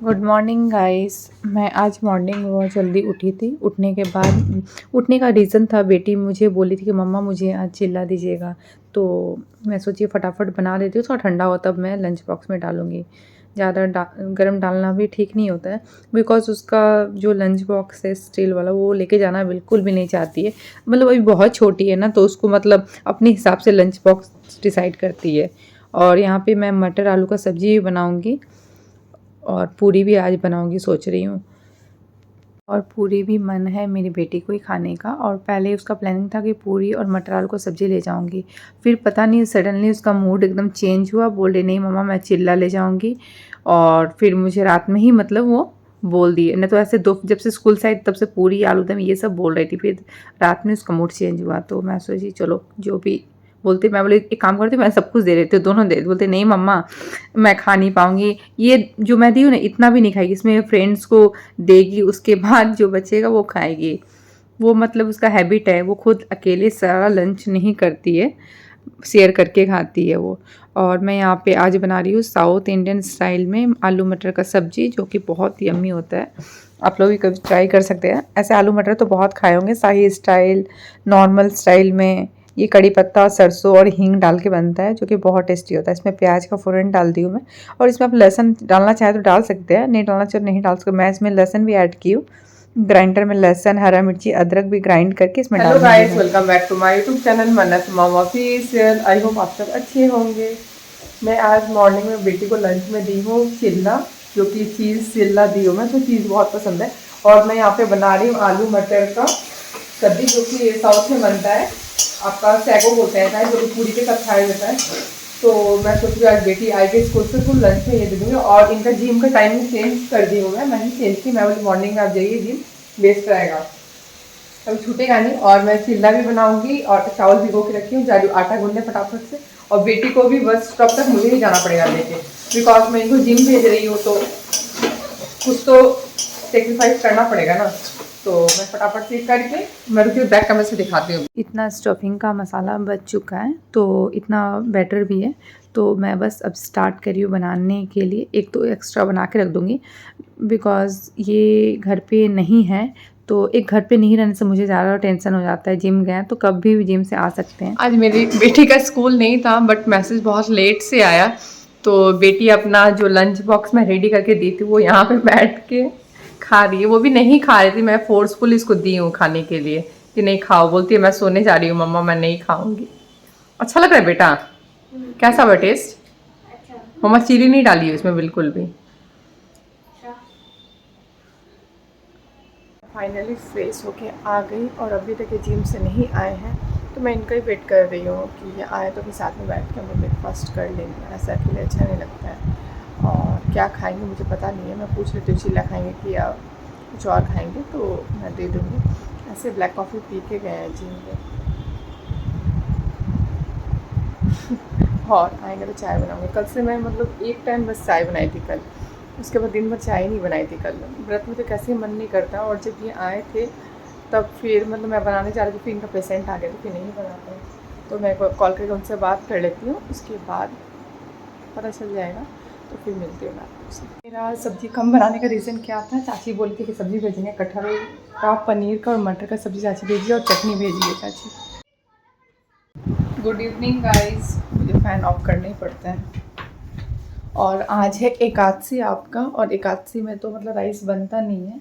Good morning guys. मैं आज morning में बहुत जल्दी उठी थी। उठने का रीज़न था, बेटी मुझे बोली थी कि मम्मा मुझे आज चिल्ला दीजिएगा। तो मैं सोची फटाफट बना देती हूँ, थोड़ा ठंडा हो तब मैं लंच बॉक्स में डालूँगी। ज़्यादा गरम डालना भी ठीक नहीं होता है, बिकॉज़ उसका जो लंच बॉक्स है स्टील वाला वो लेके जाना बिल्कुल भी नहीं चाहती है। मतलब अभी बहुत छोटी है ना, तो उसको मतलब अपने हिसाब से लंच बॉक्स डिसाइड करती है। और यहाँ पे मैं मटर आलू का सब्ज़ी भी बनाऊँगी और पूरी भी आज बनाऊंगी सोच रही हूँ। और पूरी भी मन है मेरी बेटी को ही खाने का, और पहले उसका प्लानिंग था कि पूरी और मटर आलू को सब्ज़ी ले जाऊंगी। फिर पता नहीं सडनली उसका मूड एकदम चेंज हुआ, बोल रही नहीं मम्मा मैं चिल्ला ले जाऊंगी। और फिर मुझे रात में ही मतलब वो बोल दिए, नहीं तो ऐसे दो जब से स्कूल से आई तब से पूरी आलू दम ये सब बोल रही थी। फिर रात में उसका मूड चेंज हुआ तो मैं सोची चलो जो भी बोलते, मैं बोले एक काम करती हूँ मैं सब कुछ दे देती हूँ, दोनों दे देती। बोलते नहीं मम्मा मैं खा नहीं पाऊंगी, ये जो मैं दी हूँ ना इतना भी नहीं खाएगी, इसमें फ्रेंड्स को देगी, उसके बाद जो बचेगा वो खाएगी। वो मतलब उसका हैबिट है, वो खुद अकेले सारा लंच नहीं करती है, शेयर करके खाती है वो। और मैं यहाँ पे आज बना रही हूँ साउथ इंडियन स्टाइल में आलू मटर का सब्जी, जो कि बहुत यम्मी होता है। आप लोग भी कभी ट्राई कर सकते हैं। ऐसे आलू मटर तो बहुत खाए होंगे, शाही स्टाइल, नॉर्मल स्टाइल में। ये कड़ी पत्ता, सरसों और हींग डाल के बनता है, जो कि बहुत टेस्टी होता है। इसमें प्याज का फ़ौरन डाल दी हूँ मैं, और इसमें आप लहसुन डालना चाहे तो डाल सकते हैं, नहीं डालना चाहे नहीं डाल सकते। मैं इसमें लहसुन भी ऐड की हूँ, ग्राइंडर में लहसुन, हरा मिर्ची, अदरक भी ग्राइंड करके इसमें डाल। Hello guys, welcome back to my YouTube channel Mannat mom official. I hope आप सब अच्छे होंगे। मैं आज मॉर्निंग में बेटी को लंच में दी हूँ चिल्ला, जो कि चीज़ चिल्ला दी हूँ मैं, तो चीज़ बहुत पसंद है। और मैं यहाँ पे बना रही हूँ आलू मटर का सब्जी, जो कि साउथ में बनता है, आपका सैगो बोलते हैं, जो कि पूरी के साथ खाया जाता है। तो मैं सोच रही आज बेटी आएगी स्कूल से तो लंच में ये दे दूँगी। और इनका जिम का टाइमिंग चेंज कर दी हूँ मैं ही चेंज की। मैं बोली मॉर्निंग में आप जाइए जिम, बेस्ट रहेगा, अभी छूटेगा नहीं। और मैं चिल्ला भी बनाऊंगी और चावल भिगो के रखी हूँ, जा रही हूँ आटा गूंदने फटाफट से। और बेटी को भी बस स्टॉप तक मुझे ही जाना पड़ेगा लेके, बिकॉज मैं इनको जिम भेज रही हूँ, तो कुछ तो सेक्रीफाइस करना पड़ेगा ना। तो मैं फटाफट से करके मैं रुकी बैक कैमरे से दिखाती हूँ। इतना स्टफिंग का मसाला बच चुका है, तो इतना बैटर भी है। तो मैं बस अब स्टार्ट करी हूँ बनाने के लिए। एक तो एक्स्ट्रा बना के रख दूँगी, बिकॉज़ ये घर पे नहीं है। तो एक घर पे नहीं रहने से मुझे ज़्यादा टेंशन हो जाता है। जिम गए तो कभी भी जिम से आ सकते हैं। आज मेरी बेटी का स्कूल नहीं था, बट मैसेज बहुत लेट से आया, तो बेटी अपना जो लंच बॉक्स में रेडी करके दी थी वो यहाँ पे बैठ के खा रही है। वो भी नहीं खा रही थी, मैं फोर्सफुल इसको दी हूँ खाने के लिए कि नहीं खाओ। बोलती है मैं सोने जा रही हूँ मम्मा, मैं नहीं खाऊंगी। अच्छा लग रहा है बेटा? कैसा हुआ टेस्ट? मम्मा चीनी नहीं डाली है उसमें बिल्कुल भी। फाइनली फ्रेश होके आ गई, और अभी तक ये जिम से नहीं आए हैं, तो मैं इनका ही वेट कर रही हूँ कि ये आए तो फिर साथ में बैठ के हम ब्रेकफास्ट कर लेंगे। ऐसा अकेले अच्छा नहीं लगता है। और क्या खाएंगे मुझे पता नहीं है, मैं पूछ लेती हूँ चिल्ला खाएंगे कि या कुछ और खाएंगे, तो मैं दे दूँगी। ऐसे ब्लैक कॉफ़ी पी के गए हैं जिम में। और आएंगे तो चाय बनाऊँगी। कल से मैं मतलब एक टाइम बस चाय बनाई थी कल, उसके बाद दिन भर चाय नहीं बनाई थी कल। व्रत में तो कैसे मन नहीं करता, और जब ये आए थे तब फिर मतलब मैं बनाने जा रही थी, फिर इनका पेशेंट आ गया तो फिर नहीं बना पाई। तो मैं कॉल करके उनसे बात कर लेती हूँ, उसके बाद पता चल जाएगा, तो फिर मिलती हूँ मैं आपसे। मेरा सब्ज़ी कम बनाने का रीज़न क्या था, चाची बोली थी कि सब्ज़ी भेजेंगे, कटहल का, पनीर का और मटर का सब्ज़ी चाची भेजिए, और चटनी भेजिए चाची। Good evening guys. मुझे फ़ैन ऑफ करना ही पड़ता है। और आज है एकादशी आपका, और एकादशी में तो मतलब राइस बनता नहीं है,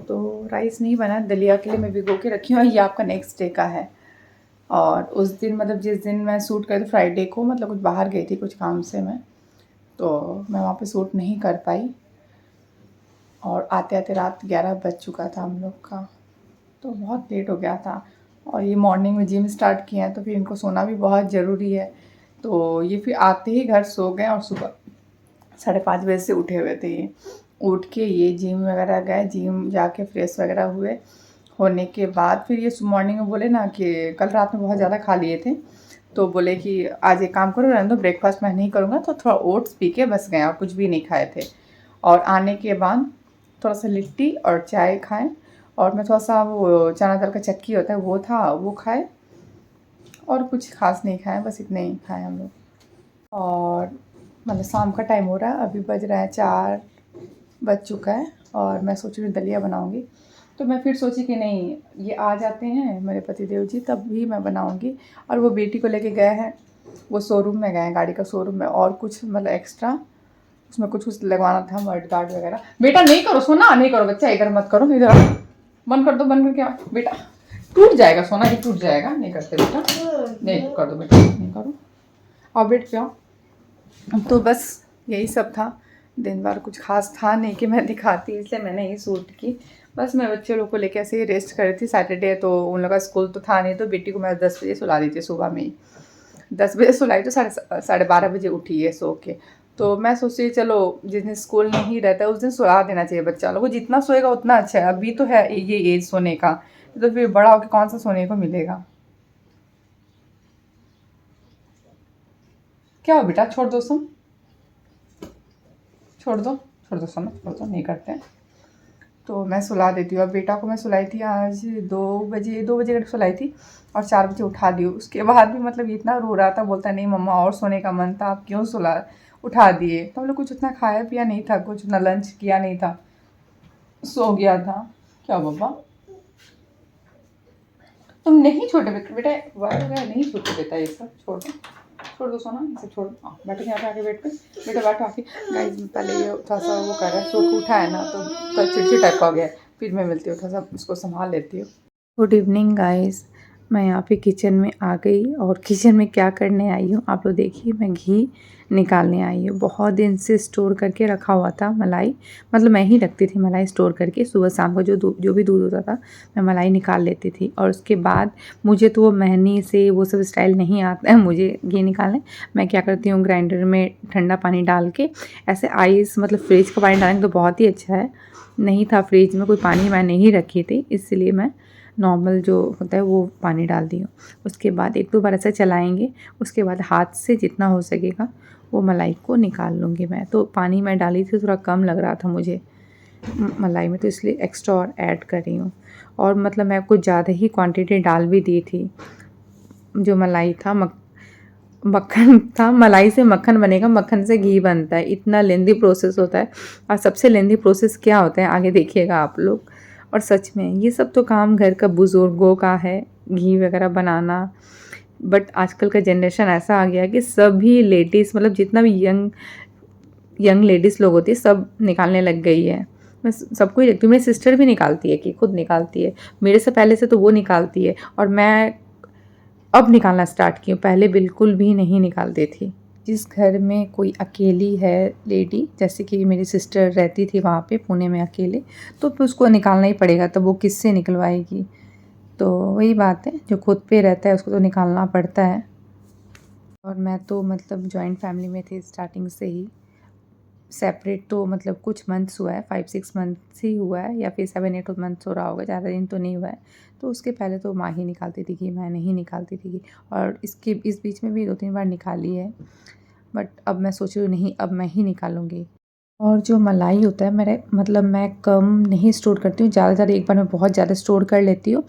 तो राइस नहीं बना। दलिया के लिए मैं भिगो के रखी हूँ, ये आपका नेक्स्ट डे का है। और उस दिन मतलब जिस दिन मैं शूट कर फ्राइडे को, मतलब कुछ बाहर गई थी कुछ काम से मैं, तो मैं वहाँ पे शूट नहीं कर पाई, और आते आते रात 11 बज चुका था हम लोग का, तो बहुत लेट हो गया था। और ये मॉर्निंग में जिम स्टार्ट किया है, तो फिर इनको सोना भी बहुत ज़रूरी है। तो ये फिर आते ही घर सो गए, और सुबह 5:30 बजे से उठे हुए थे ये। उठ के ये जिम वगैरह गए, जिम जाके फ्रेश वगैरह हुए। होने के बाद फिर ये मॉर्निंग में बोले ना कि कल रात में बहुत ज़्यादा खा लिए थे, तो बोले कि आज एक काम करो, रहने दो, ब्रेकफास्ट मैं नहीं करूँगा। तो थोड़ा ओट्स पी के बस गए, और कुछ भी नहीं खाए थे। और आने के बाद थोड़ा सा लिट्टी और चाय खाएँ, और मैं थोड़ा सा वो चना दाल का चक्की होता है वो था, वो खाए, और कुछ खास नहीं खाए, बस इतने ही खाए हम लोग। और मतलब शाम का टाइम हो रहा है, अभी बज रहा है 4, बच चुका है और मैं सोच रही हूँ दलिया बनाऊँगी। तो मैं फिर सोची कि नहीं, ये आ जाते हैं मेरे पतिदेव जी तब भी मैं बनाऊँगी। और वो बेटी को लेके गए हैं, वो शोरूम में गए हैं, गाड़ी का शोरूम में, और कुछ मतलब एक्स्ट्रा उसमें कुछ लगवाना था, मड गार्ड वगैरह। बेटा नहीं करो सोना, नहीं करो बच्चा, इधर मत करो, इधर बंद कर दो, बंद करके आओ बेटा, टूट जाएगा सोना, ये टूट जाएगा, नहीं करते बेटा, नहीं कर दो बेटा, नहीं करो, और बेट पे आओ। तो बस यही सब था, दिन भर कुछ खास था नहीं कि मैं दिखाती, इसलिए मैंने ही शूट की। बस मैं बच्चे लोग को लेके ऐसे ही रेस्ट कर रही थी, सैटरडे तो उन लोग का स्कूल तो था नहीं, तो बेटी को मैं 10 बजे सुला दी थी सुबह में ही। 10 बजे सुलाई तो साढ़े 12 बजे उठी है सो के। तो मैं सोची चलो जिस दिन स्कूल नहीं रहता है उस दिन सुला देना चाहिए बच्चा लोग को, जितना सोएगा उतना अच्छा है। अभी तो है ये एज सोने का, तो फिर बड़ा होकर कौन सा सोने को मिलेगा। क्या हो बेटा, छोड़ दो सुन, छोड़ दो, छोड़ दो सोना, छोड़ दो, नहीं करते हैं। तो मैं सुला देती हूँ। अब बेटा को मैं सुलाई थी आज 2 बजे सुलाई थी और 4 बजे उठा दी। उसके बाद भी मतलब इतना रो रहा था, बोलता नहीं मम्मा और सोने का मन था, आप क्यों उठा दिए। तो हम लोग कुछ उतना खाया पिया नहीं था, कुछ उतना लंच किया नहीं था, सो गया था। क्या बाबा, तुम नहीं छोटे बेटा, वायर वगैरह नहीं छोटे बेटा, ये सब छोड़ दो, छोड़ दो सोना, इसे छोड़ दो। बैठो यहाँ पे आके, बेट पे बेटा बैठो आके। गाइस पहले ये थोड़ा सा वो कर रहा है, सो के उठा है ना, तो चिड़चिड़ टाइप का हो गया है। फिर मैं मिलती हूँ, थोड़ा सा उसको संभाल लेती हूँ। गुड इवनिंग गाइस, मैं यहाँ पे किचन में आ गई और किचन में क्या करने आई हूँ आप लोग देखिए। मैं घी निकालने आई हूँ। बहुत दिन से स्टोर करके रखा हुआ था मलाई, मतलब मैं ही रखती थी मलाई स्टोर करके। सुबह शाम को जो भी दूध होता था मैं मलाई निकाल लेती थी। और उसके बाद मुझे तो वो मेहनी से वो सब स्टाइल नहीं आता है मुझे घी निकालने। मैं क्या करती हूँ, ग्राइंडर में ठंडा पानी डाल के ऐसे आइस, मतलब फ्रिज का पानी डालेंगे तो बहुत ही अच्छा है। नहीं था फ्रिज में कोई पानी, मैं नहीं रखी थी, इसलिए मैं नॉर्मल जो होता है वो पानी डाल दी हूँ। उसके बाद 1-2 बार ऐसा चलाएंगे, उसके बाद हाथ से जितना हो सकेगा वो मलाई को निकाल लूँगी मैं। तो पानी मैं डाली थी, थोड़ा कम लग रहा था मुझे मलाई में, तो इसलिए एक्स्ट्रा और ऐड कर रही हूँ। और मतलब मैं कुछ ज़्यादा ही क्वांटिटी डाल भी दी थी। जो मलाई था मक्खन था, मलाई से मक्खन बनेगा, मक्खन से घी बनता है, इतना लेंदी प्रोसेस होता है। और सबसे लेंदी प्रोसेस क्या होता है आगे देखिएगा आप लोग। और सच में ये सब तो काम घर का बुज़ुर्गों का है, घी वगैरह बनाना। बट आजकल का जनरेशन ऐसा आ गया है कि सभी लेडीज़, मतलब जितना भी यंग लेडीज़ लोग होती है सब निकालने लग गई है। मैं सबको ही देखती हूँ, मेरी सिस्टर भी निकालती है, कि खुद निकालती है, मेरे से पहले से तो वो निकालती है। और मैं अब निकालना स्टार्ट की हूँ, पहले बिल्कुल भी नहीं निकालती थी। जिस घर में कोई अकेली है लेडी, जैसे कि मेरी सिस्टर रहती थी वहाँ पे पुणे में अकेले, तो फिर उसको निकालना ही पड़ेगा, तो वो किससे निकलवाएगी। तो वही बात है, जो खुद पे रहता है उसको तो निकालना पड़ता है। और मैं तो मतलब जॉइंट फैमिली में थी स्टार्टिंग से ही। सेपरेट तो मतलब कुछ मंथ्स हुआ है, 5-6 मंथ्स ही हुआ है, या फिर 7-8 मंथ्स हो रहा होगा, ज़्यादा दिन तो नहीं हुआ है। तो उसके पहले तो माँ ही निकालती थी घी, मैं नहीं निकालती थी घी। और इस बीच में भी 2-3 बार निकाली है, बट अब मैं सोच रही हूँ नहीं, अब मैं ही निकालूँगी। और जो मलाई होता है मेरे, मतलब मैं कम नहीं स्टोर करती हूँ, ज़्यादा एक बार में बहुत ज़्यादा स्टोर कर लेती हूँ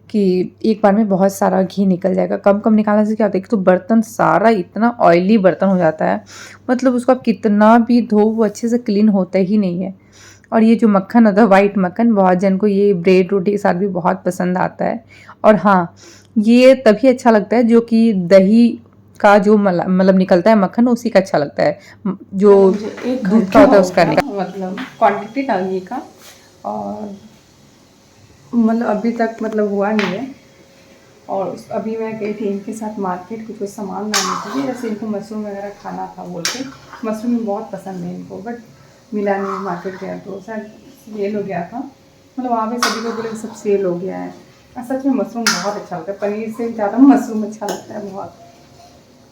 कि एक बार में बहुत सारा घी निकल जाएगा। कम कम निकालने से क्या होता है कि तो बर्तन सारा इतना ऑयली बर्तन हो जाता है, मतलब उसको आप कितना भी धो वो अच्छे से क्लीन होता ही नहीं है। और ये जो मक्खन होता है, वाइट मक्खन, बहुत जन को ये ब्रेड रोटी के साथ भी बहुत पसंद आता है। और हाँ, ये तभी अच्छा लगता है जो कि दही का जो मतलब निकलता है मक्खन, उसी का अच्छा लगता है। जो दूध का होता है उसका नहीं, मतलब क्वांटिटी था घी का। और मतलब अभी तक मतलब हुआ नहीं है। और अभी मैं गई थी इनके साथ मार्केट, कुछ सामान लाने के लिए, जैसे इनको मशरूम वगैरह खाना था बोल के। मशरूम बहुत पसंद है इनको, बट मिला नहीं, मार्केट गया तो शायद सेल हो गया था, मतलब वहाँ पे सभी को बोले सब सेल हो गया है। और सच में मशरूम बहुत अच्छा लगता है, पनीर से ज़्यादा मशरूम अच्छा लगता है बहुत।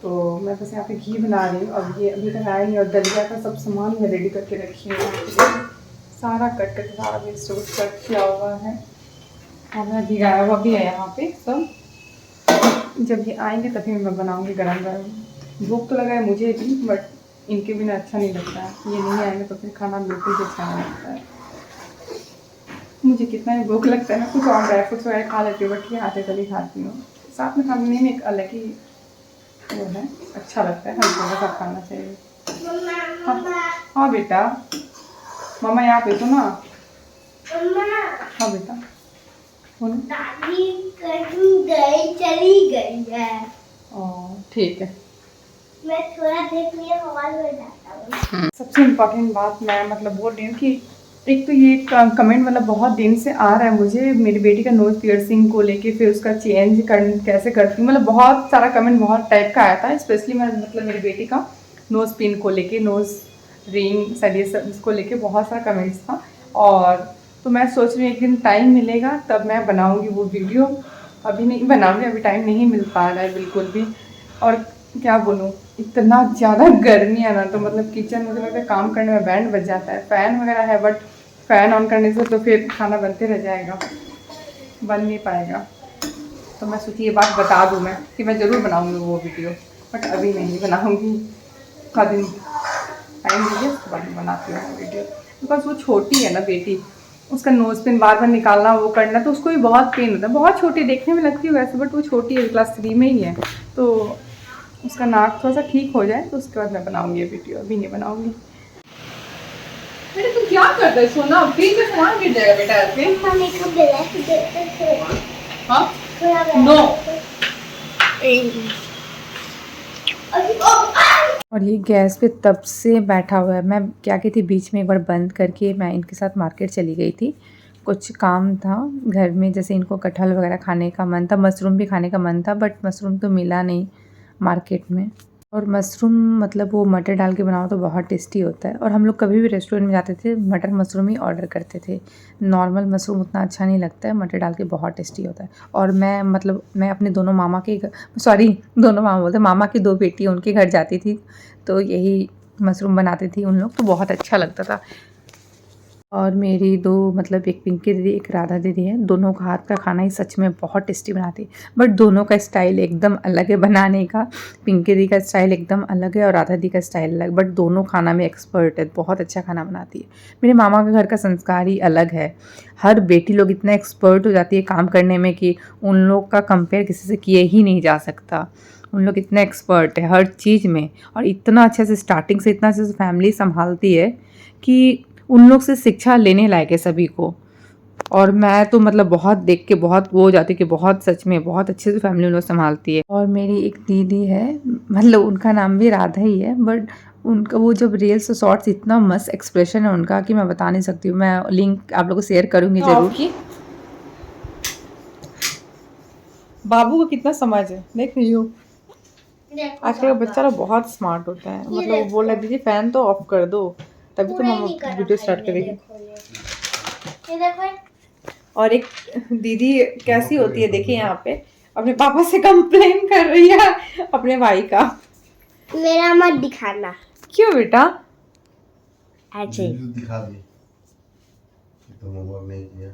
तो मैं बस यहाँ पे घी बना रही हूँ, अब ये अभी तक आया नहीं। और दलिया का सब सामान मैं रेडी करके रखी हूँ, सारा कट करके सारा भी स्टोर कट किया हुआ है। और मैं भिगाया हुआ भी है यहाँ पे सब। जब ये आएंगे तभी मैं बनाऊँगी गरम गरम। भूख तो लगा है मुझे भी, बट इनके बिना अच्छा नहीं लगता है। ये नहीं आएंगे तो फिर खाना बिल्कुल भी अच्छा नहीं लगता है। मुझे कितना ही भूख लगता है ना, कुछ और ड्राई फ्रूट्स वगैरह खा लेती हूँ, बट ये आते तभी खाती हूँ। साथ में खाने में एक अलग ही वो है, अच्छा लगता है, हल्का हल्का खाना चाहिए। हाँ हाँ बेटा, मम्मा यहाँ पे तो ना। मम्मा हाँ बेटा बोलो। दादी कहीं गई, चली गई है। ठीक है। मैं थोड़ा देर में हवा में जाता हूँ। सबसे इम्पोर्टेंट बात मैं मतलब बोल रही हूँ कि एक तो ये कमेंट मतलब बहुत दिन से आ रहा है मुझे मेरी बेटी का नोज पियर्सिंग को लेके, फिर उसका चेंज कैसे करती हूँ, मतलब बहुत सारा कमेंट बहुत टाइप का आया था। स्पेशली मैं मतलब मेरी बेटी का नोज पिन को लेके, नोज रिंग साइड ये सब इसको लेके बहुत सारा कमेंट्स था। और तो मैं सोच रही हूँ एक दिन टाइम मिलेगा तब मैं बनाऊँगी वो वीडियो। अभी नहीं बनाऊँगी, अभी टाइम नहीं मिल पा रहा है बिल्कुल भी। और क्या बोलूँ, इतना ज़्यादा गर्मी है ना, तो मतलब किचन मुझे लगता है काम करने में बैंड बज जाता है। फ़ैन वगैरह है बट फ़ैन ऑन करने से तो फिर खाना बनते रह जाएगा, बन नहीं पाएगा। तो मैं सोची ये बात बता दूँ मैं कि मैं ज़रूर बनाऊँगी वो वीडियो, बट अभी नहीं बनाऊँगी। का दिन टाइम मुझे उसके बाद में बनाती हूँ वो वीडियो। बिकॉज वो छोटी है ना बेटी, उसका नोज पिन बार बार निकालना वो करना तो उसको भी बहुत पेन होता है। बहुत छोटी देखने में लगती है वैसे, बट वो छोटी है, क्लास 3 में ही है। तो उसका नाक थोड़ा सा ठीक हो जाए तो उसके बाद मैं बनाऊंगी ये वीडियो, अभी नहीं बनाऊंगी। बेटा तू क्या कर रहा है सोना, फ्रिज में सामान गिर जाएगा बेटा ऐसे। मम्मी को ब्लैक हाँ नो। और ये गैस पे तब से बैठा हुआ है। मैं क्या कहती बीच में एक बार बंद करके मैं इनके साथ मार्केट चली गई थी, कुछ काम था घर में, जैसे इनको कटहल वगैरह खाने का मन था, मशरूम भी खाने का मन था, बट मशरूम तो मिला नहीं मार्केट में। और मशरूम मतलब वो मटर डाल के बनाओ तो बहुत टेस्टी होता है। और हम लोग कभी भी रेस्टोरेंट में जाते थे मटर मशरूम ही ऑर्डर करते थे। नॉर्मल मशरूम उतना अच्छा नहीं लगता है, मटर डाल के बहुत टेस्टी होता है। और मैं मतलब मैं अपने दोनों मामा के दोनों मामा बोलते, मामा की 2 बेटी उनके घर जाती थी तो यही मशरूम बनाती थी उन लोग, तो बहुत अच्छा लगता था। और मेरी 2 मतलब एक पिंकी दीदी एक राधा दीदी है, दोनों का हाथ का खाना ही सच में बहुत टेस्टी बनाती है। बट दोनों का स्टाइल एकदम अलग है बनाने का। पिंकी दीदी का स्टाइल एकदम अलग है और राधा दीदी का स्टाइल अलग, बट दोनों खाना में एक्सपर्ट है, बहुत अच्छा खाना बनाती है। मेरे मामा के घर का संस्कार ही अलग है। हर बेटी लोग इतना एक्सपर्ट हो जाती है काम करने में कि उन लोग का कंपेयर किसी से किए ही नहीं जा सकता। उन लोग इतने एक्सपर्ट है हर चीज़ में, और इतना अच्छे से स्टार्टिंग से इतना अच्छे से फैमिली संभालती है कि उन लोग से शिक्षा लेने लायक है सभी को। और मैं तो मतलब बहुत देख के बहुत वो हो जाती है कि बहुत सच में बहुत अच्छे से फैमिली उन लोग संभालती है। और मेरी एक दीदी है, मतलब उनका नाम भी राधा ही है, बट उनका वो जब रील्स और शॉर्ट्स इतना मस्त एक्सप्रेशन है उनका कि मैं बता नहीं सकती हूँ। मैं लिंक आप लोगों को शेयर करूँगी ज़रूर। बाबू को कितना समझ है, देख रही हो। आजकल का बच्चा लोग बहुत स्मार्ट होता है। मतलब वो बोल रहा दीदी फैन तो ऑफ कर दो, तभी तो मम्मा वीडियो स्टार्ट करेगी। और एक दीदी कैसी होती है देखिए, यहाँ पे अपने पापा से कंप्लेन कर रही है अपने भाई का। मेरा मत दिखाना। क्यों बेटा? ऐसे दिखा दे तो होमवर्क नहीं किया।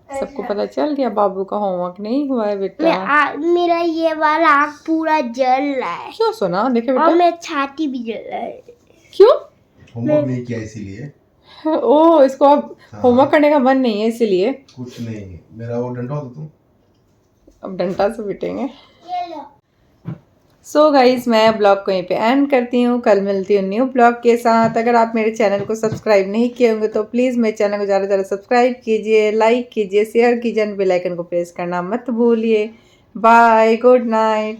सबको पता चल गया बाबू का होमवर्क नहीं हुआ है बेटा। मेरा ये वाला आँख पूरा जल रहा है। क्यों सोना, देखे बेटा। और मेरा छाती भी जल रहा है। क्यों? होमवर्क नहीं किया इसीलिए। ओ इसको अब होमवर्क करने का मन नहीं है इसीलिए। कुछ नहीं, मेरा वो डंडा हो तुम। अब डंडा से पिटेंगे। सो गाइज मैं ब्लॉग को यहीं पे एंड करती हूँ। कल मिलती हूँ न्यू ब्लॉग के साथ। अगर आप मेरे चैनल को सब्सक्राइब नहीं किए होंगे तो प्लीज़ मेरे चैनल को ज़्यादा से ज़्यादा सब्सक्राइब कीजिए, लाइक कीजिए, शेयर कीजिए, बेल आइकन को प्रेस करना मत भूलिए। Bye, good night.